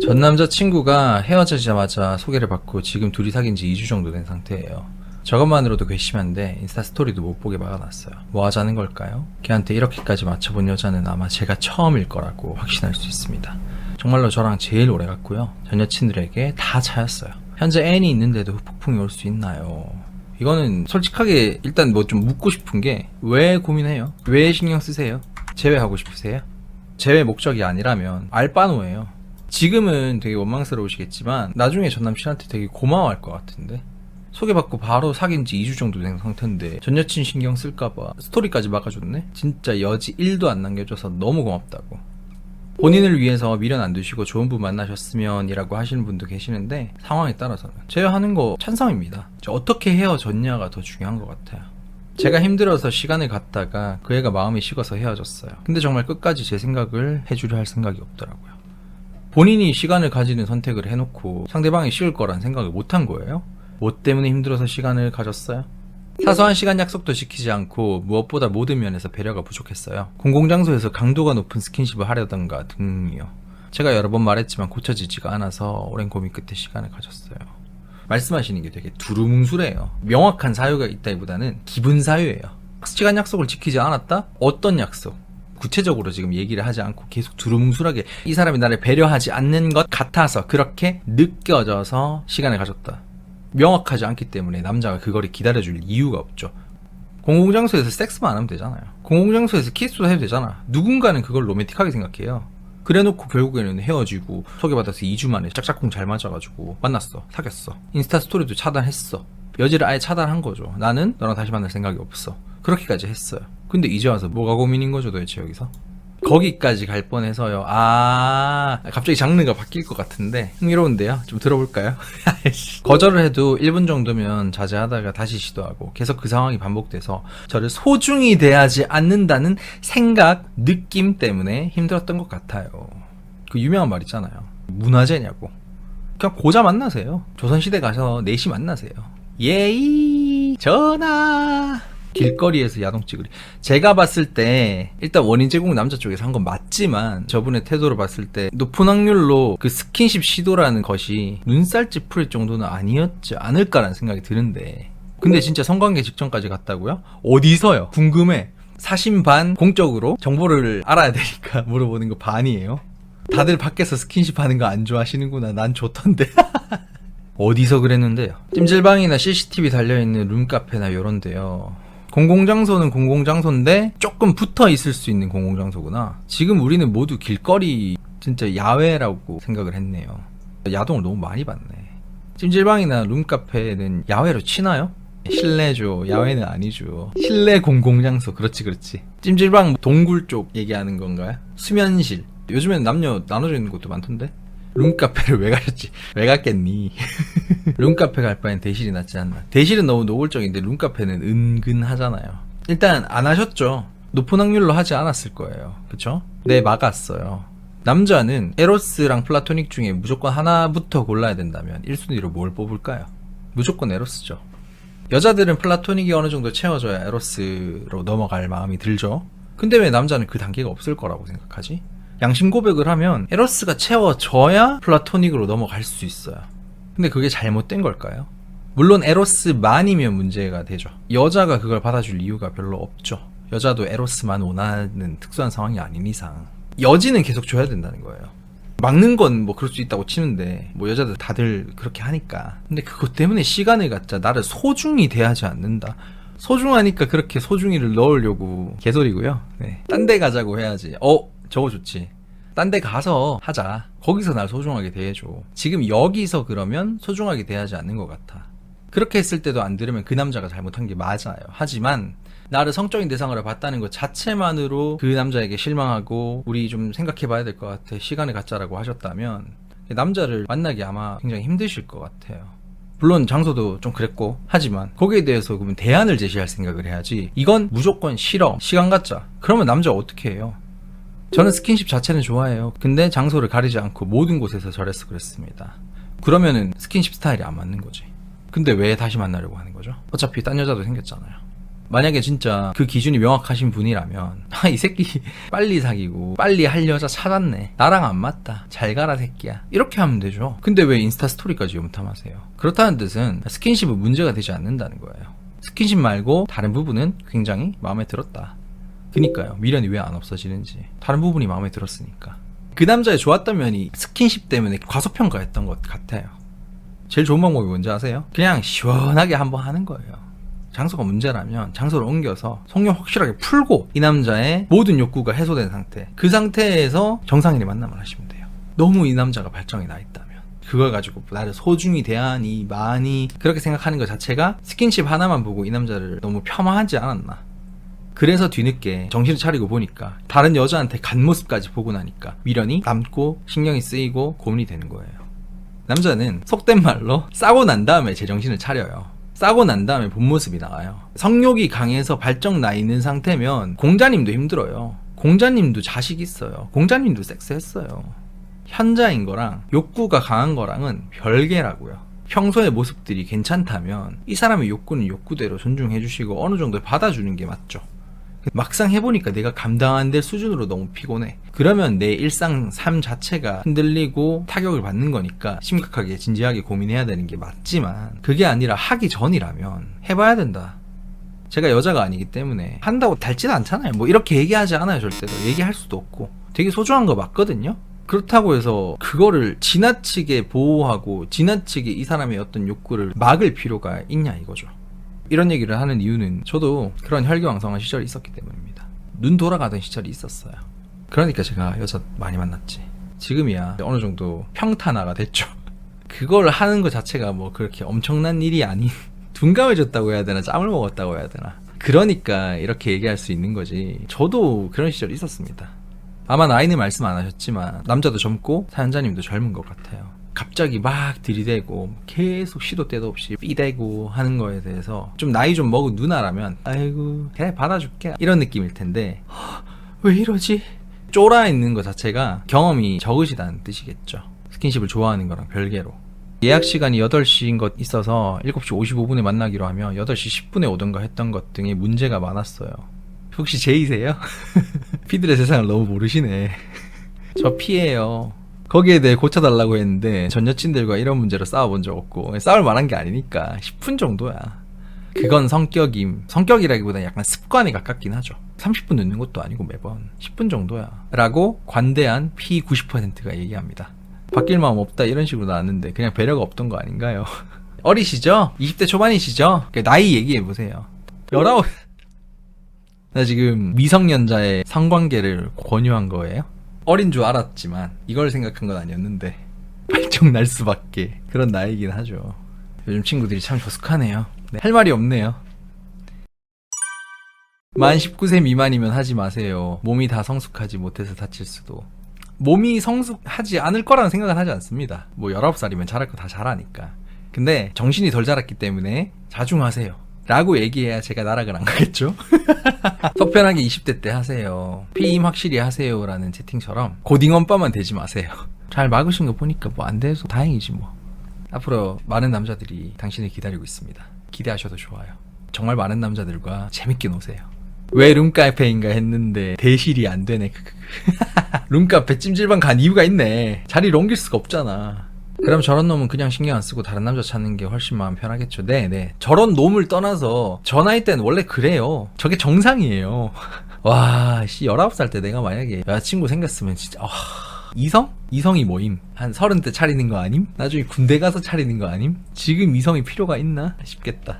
전 남자친구가 헤어지자마자 소개를 받고 지금 둘이 사귄 지 2주 정도 된 상태예요. 저것만으로도 괘씸한데 인스타 스토리도 못 보게 막아놨어요. 뭐 하자는 걸까요? 걔한테 이렇게까지 맞춰본 여자는 아마 제가 처음일 거라고 확신할 수 있습니다. 정말로 저랑 제일 오래 갔고요. 전 여친들에게 다 차였어요. 현재 애인이 있는데도 폭풍이 올 수 있나요? 이거는 솔직하게 일단 뭐 좀 묻고 싶은 게 왜 고민해요? 왜 신경 쓰세요? 재회하고 싶으세요? 재회 목적이 아니라면 알바노예요. 지금은 되게 원망스러우시겠지만 나중에 전 남친한테 되게 고마워할 것 같은데, 소개받고 바로 사귄 지 2주 정도 된 상태인데 전 여친 신경 쓸까봐 스토리까지 막아줬네? 진짜 여지 1도 안 남겨줘서 너무 고맙다고. 본인을 위해서 미련 안 두시고 좋은 분 만나셨으면 이라고 하시는 분도 계시는데, 상황에 따라서는 제외하는 거 찬성입니다. 어떻게 헤어졌냐가 더 중요한 것 같아요. 제가 힘들어서 시간을 갖다가 그 애가 마음이 식어서 헤어졌어요. 근데 정말 끝까지 제 생각을 해주려 할 생각이 없더라고요. 본인이 시간을 가지는 선택을 해놓고 상대방이 싫을 거란 생각을 못한 거예요? 뭐 때문에 힘들어서 시간을 가졌어요? 사소한 시간 약속도 지키지 않고 무엇보다 모든 면에서 배려가 부족했어요. 공공장소에서 강도가 높은 스킨십을 하려던가 등이요. 제가 여러 번 말했지만 고쳐지지가 않아서 오랜 고민 끝에 시간을 가졌어요. 말씀하시는 게 되게 두루뭉술해요. 명확한 사유가 있다기보다는 기분 사유예요. 시간 약속을 지키지 않았다? 어떤 약속? 구체적으로 지금 얘기를 하지 않고 계속 두루뭉술하게 이 사람이 나를 배려하지 않는 것 같아서 그렇게 느껴져서 시간을 가졌다. 명확하지 않기 때문에 남자가 그거를 기다려줄 이유가 없죠. 공공장소에서 섹스만 안 하면 되잖아요. 공공장소에서 키스도 해도 되잖아. 누군가는 그걸 로맨틱하게 생각해요. 그래놓고 결국에는 헤어지고 소개받아서 2주 만에 짝짝꿍 잘 맞아가지고 만났어, 사귀었어, 인스타 스토리도 차단했어. 여지를 아예 차단한 거죠. 나는 너랑 다시 만날 생각이 없어. 그렇게까지 했어요. 근데 이제 와서 뭐가 고민인 거죠 도대체 여기서? 거기까지 갈 뻔해서요. 갑자기 장르가 바뀔 것 같은데 흥미로운데요? 좀 들어볼까요? 거절을 해도 1분 정도면 자제하다가 다시 시도하고 계속 그 상황이 반복돼서 저를 소중히 대하지 않는다는 생각, 느낌 때문에 힘들었던 것 같아요. 그 유명한 말 있잖아요. 문화재냐고. 그냥 고자 만나세요. 조선시대 가서 넷이 만나세요. 예이 전화. 길거리에서 야동 찌그리. 제가 봤을 때 일단 원인 제공 남자 쪽에서 한 건 맞지만 저분의 태도를 봤을 때 높은 확률로 그 스킨십 시도라는 것이 눈살 찌푸릴 정도는 아니었지 않을까라는 생각이 드는데, 근데 진짜 성관계 직전까지 갔다고요? 어디서요? 궁금해. 사심 반 공적으로 정보를 알아야 되니까 물어보는 거 반이에요. 다들 밖에서 스킨십 하는 거 안 좋아하시는구나. 난 좋던데. 어디서 그랬는데요? 찜질방이나 CCTV 달려있는 룸카페나 요런데요. 공공장소는 공공장소인데 조금 붙어 있을 수 있는 공공장소구나. 지금 우리는 모두 길거리, 진짜 야외라고 생각을 했네요. 야동을 너무 많이 봤네. 찜질방이나 룸카페는 야외로 치나요? 실내죠. 야외는 아니죠. 실내 공공장소. 그렇지. 찜질방 동굴 쪽 얘기하는 건가요? 수면실. 요즘엔 남녀 나눠져 있는 곳도 많던데? 룸카페를 왜 가셨지? 왜 갔겠니? 룸카페 갈 바엔 대실이 낫지 않나. 대실은 너무 노골적인데 룸카페는 은근하잖아요. 일단 안 하셨죠. 높은 확률로 하지 않았을 거예요. 그쵸? 네, 막았어요. 남자는 에로스랑 플라토닉 중에 무조건 하나부터 골라야 된다면 1순위로 뭘 뽑을까요? 무조건 에로스죠. 여자들은 플라토닉이 어느 정도 채워져야 에로스로 넘어갈 마음이 들죠. 근데 왜 남자는 그 단계가 없을 거라고 생각하지? 양심 고백을 하면 에로스가 채워져야 플라토닉으로 넘어갈 수 있어요. 근데 그게 잘못된 걸까요? 물론 에로스만이면 문제가 되죠. 여자가 그걸 받아줄 이유가 별로 없죠. 여자도 에로스만 원하는 특수한 상황이 아닌 이상 여지는 계속 줘야 된다는 거예요. 막는 건 뭐 그럴 수 있다고 치는데 뭐 여자들 다들 그렇게 하니까. 근데 그것 때문에 시간을 갖자 나를 소중히 대하지 않는다. 소중하니까 그렇게 소중이를 넣으려고 개소리고요. 네. 딴 데 가자고 해야지. 저거 좋지. 딴 데 가서 하자. 거기서 날 소중하게 대해줘. 지금 여기서 그러면 소중하게 대하지 않는 것 같아. 그렇게 했을 때도 안 들으면 그 남자가 잘못한 게 맞아요. 하지만 나를 성적인 대상으로 봤다는 것 자체만으로 그 남자에게 실망하고 우리 좀 생각해봐야 될 것 같아. 시간을 갖자라고 하셨다면 남자를 만나기 아마 굉장히 힘드실 것 같아요. 물론 장소도 좀 그랬고 하지만 거기에 대해서 그러면 대안을 제시할 생각을 해야지. 이건 무조건 싫어. 시간 갖자. 그러면 남자가 어떻게 해요? 저는 스킨십 자체는 좋아해요. 근데 장소를 가리지 않고 모든 곳에서 저랬어 그랬습니다. 그러면은 스킨십 스타일이 안 맞는 거지. 근데 왜 다시 만나려고 하는 거죠? 어차피 딴 여자도 생겼잖아요. 만약에 진짜 그 기준이 명확하신 분이라면 이 새끼 빨리 사귀고 빨리 할 여자 찾았네, 나랑 안 맞다, 잘 가라 새끼야, 이렇게 하면 되죠. 근데 왜 인스타 스토리까지 염탐하세요? 그렇다는 뜻은 스킨십은 문제가 되지 않는다는 거예요. 스킨십 말고 다른 부분은 굉장히 마음에 들었다. 그니까요, 미련이 왜 안 없어지는지. 다른 부분이 마음에 들었으니까. 그 남자의 좋았던 면이 스킨십 때문에 과소평가했던 것 같아요. 제일 좋은 방법이 뭔지 아세요? 그냥 시원하게 한번 하는 거예요. 장소가 문제라면 장소를 옮겨서 속력 확실하게 풀고 이 남자의 모든 욕구가 해소된 상태, 그 상태에서 정상인의 만남을 하시면 돼요. 너무 이 남자가 발정이 나 있다면 그걸 가지고 나를 소중히 대하니 많이 그렇게 생각하는 것 자체가 스킨십 하나만 보고 이 남자를 너무 폄하하지 않았나. 그래서 뒤늦게 정신을 차리고 보니까 다른 여자한테 간 모습까지 보고 나니까 미련이 남고 신경이 쓰이고 고민이 되는 거예요. 남자는 속된 말로 싸고 난 다음에 제정신을 차려요. 싸고 난 다음에 본 모습이 나와요. 성욕이 강해서 발정 나 있는 상태면 공자님도 힘들어요. 공자님도 자식 있어요. 공자님도 섹스했어요. 현자인 거랑 욕구가 강한 거랑은 별개라고요. 평소의 모습들이 괜찮다면 이 사람의 욕구는 욕구대로 존중해 주시고 어느 정도 받아주는 게 맞죠. 막상 해보니까 내가 감당 안 될 수준으로 너무 피곤해. 그러면 내 일상 삶 자체가 흔들리고 타격을 받는 거니까 심각하게 진지하게 고민해야 되는 게 맞지만, 그게 아니라 하기 전이라면 해봐야 된다. 제가 여자가 아니기 때문에 한다고 닳지도 않잖아요. 뭐 이렇게 얘기하지 않아요. 절대로 얘기할 수도 없고. 되게 소중한 거 맞거든요. 그렇다고 해서 그거를 지나치게 보호하고 지나치게 이 사람의 어떤 욕구를 막을 필요가 있냐 이거죠. 이런 얘기를 하는 이유는 저도 그런 혈기왕성한 시절이 있었기 때문입니다. 눈 돌아가던 시절이 있었어요. 그러니까 제가 여자 많이 만났지. 지금이야 어느 정도 평탄화가 됐죠. 그걸 하는 것 자체가 뭐 그렇게 엄청난 일이 아닌, 둔감해졌다고 해야 되나 짬을 먹었다고 해야 되나, 그러니까 이렇게 얘기할 수 있는 거지. 저도 그런 시절이 있었습니다. 아마 나이는 말씀 안 하셨지만 남자도 젊고 사연자님도 젊은 것 같아요. 갑자기 막 들이대고 계속 시도 때도 없이 삐대고 하는 거에 대해서 좀 나이 좀 먹은 누나라면 아이고 그래 받아줄게 이런 느낌일 텐데, 왜 이러지? 쫄아 있는 것 자체가 경험이 적으시다는 뜻이겠죠. 스킨십을 좋아하는 거랑 별개로. 예약 시간이 8시인 것 있어서 7시 55분에 만나기로 하면 8시 10분에 오던가 했던 것 등의 문제가 많았어요. 혹시 제이세요? 피들의 세상을 너무 모르시네. 저 P예요. 거기에 대해 고쳐달라고 했는데 전 여친들과 이런 문제로 싸워본 적 없고, 싸울 만한 게 아니니까 10분 정도야. 그건 성격이라기보다 약간 습관에 가깝긴 하죠. 30분 늦는 것도 아니고 매번 10분 정도야 라고 관대한 P 90%가 얘기합니다. 바뀔 마음 없다 이런 식으로 나왔는데 그냥 배려가 없던 거 아닌가요? 어리시죠? 20대 초반이시죠? 나이 얘기해보세요. 19... 나 지금 미성년자의 성관계를 권유한 거예요? 어린 줄 알았지만 이걸 생각한 건 아니었는데 발정 날 수밖에 그런 나이긴 하죠. 요즘 친구들이 참 조숙하네요. 네, 할 말이 없네요. 만 19세 미만이면 하지 마세요. 몸이 다 성숙하지 못해서 다칠 수도. 몸이 성숙하지 않을 거라는 생각은 하지 않습니다. 뭐 19살이면 잘할 거 다 잘하니까. 근데 정신이 덜 자랐기 때문에 자중하세요 라고 얘기해야 제가 나락을 안 가겠죠? 속편하게 20대 때 하세요. 피임 확실히 하세요 라는 채팅처럼 고딩언빠만 되지 마세요. 잘 막으신 거 보니까 뭐 안 돼서 다행이지 뭐. 앞으로 많은 남자들이 당신을 기다리고 있습니다. 기대하셔도 좋아요. 정말 많은 남자들과 재밌게 노세요. 왜 룸카페인가 했는데 대실이 안 되네. 룸카페 찜질방 간 이유가 있네. 자리를 옮길 수가 없잖아. 그럼 저런 놈은 그냥 신경 안 쓰고 다른 남자 찾는 게 훨씬 마음 편하겠죠. 네네. 저런 놈을 떠나서 저 나이 때는 원래 그래요. 저게 정상이에요. 와, 19살 때 내가 만약에 여자친구 생겼으면 진짜 이성이 모임 한 30대 차리는 거 아님? 나중에 군대 가서 차리는 거 아님? 지금 이성이 필요가 있나 싶겠다.